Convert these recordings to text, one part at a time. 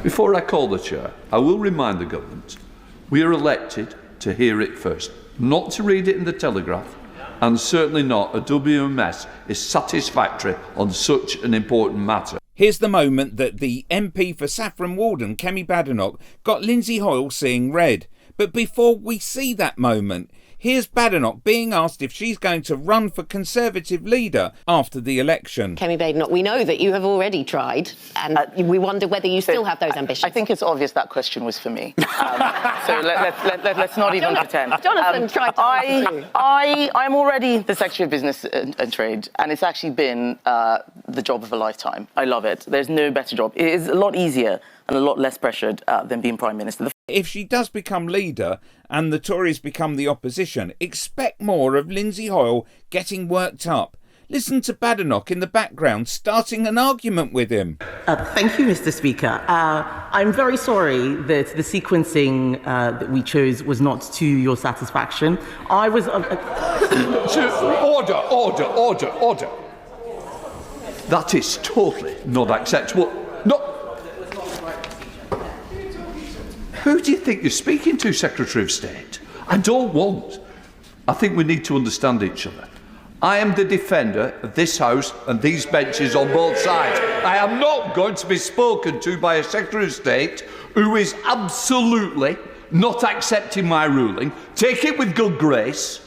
Before I call the chair, I will remind the government we are elected to hear it first, not to read it in the Telegraph, and certainly not a WMS is satisfactory on such an important matter. Here's the moment that the MP for Saffron Walden, Kemi Badenoch, got Lindsay Hoyle seeing red. But before we see that moment, here's Badenoch being asked if she's going to run for Conservative leader after the election. Kemi Badenoch, we know that you have already tried, and we wonder whether you still have those ambitions. I think it's obvious that question was for me. So let's not even pretend. Jonathan tried to answer you. I'm already the Secretary of Business and Trade, and it's actually been the job of a lifetime. I love it. There's no better job. It is a lot easier and a lot less pressured than being Prime Minister. If she does become leader and the Tories become the opposition, expect more of Lindsay Hoyle getting worked up. Listen to Badenoch in the background starting an argument with him. Thank you, Mr. Speaker. I'm very sorry that the sequencing that we chose was not to your satisfaction. I was... Order. That is totally not acceptable. No. Who do you think you're speaking to, Secretary of State? I think we need to understand each other. I am the defender of this House and these benches on both sides. I am not going to be spoken to by a Secretary of State who is absolutely not accepting my ruling. Take it with good grace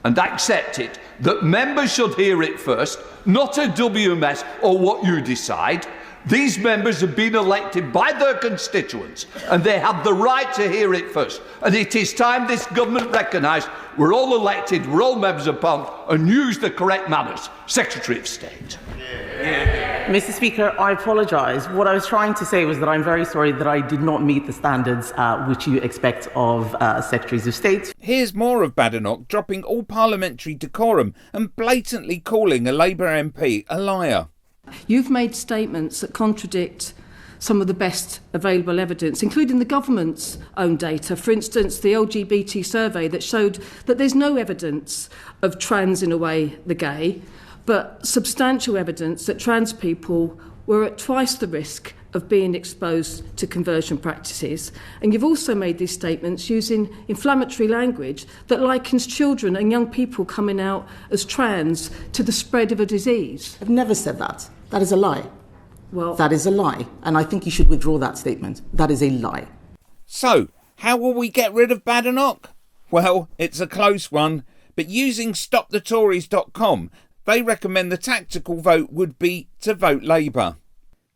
and accept it that members should hear it first, not a WMS or what you decide. These members have been elected by their constituents and they have the right to hear it first. And it is time this government recognised we're all elected, we're all members of Parliament, and use the correct manners. Secretary of State. Mr. Speaker, I apologise. What I was trying to say was that I'm very sorry that I did not meet the standards which you expect of Secretaries of State. Here's more of Badenoch dropping all parliamentary decorum and blatantly calling a Labour MP a liar. You've made statements that contradict some of the best available evidence, including the government's own data. For instance, the LGBT survey that showed that there's no evidence of trans in a way the gay, but substantial evidence that trans people were at twice the risk of being exposed to conversion practices. And you've also made these statements using inflammatory language that likens children and young people coming out as trans to the spread of a disease. I've never said that. That is a lie. Well, that is a lie. And I think you should withdraw that statement. That is a lie. So, how will we get rid of Badenoch? Well, it's a close one, but using stopthetories.com, they recommend the tactical vote would be to vote Labour.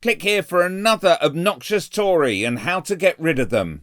Click here for another obnoxious Tory and how to get rid of them.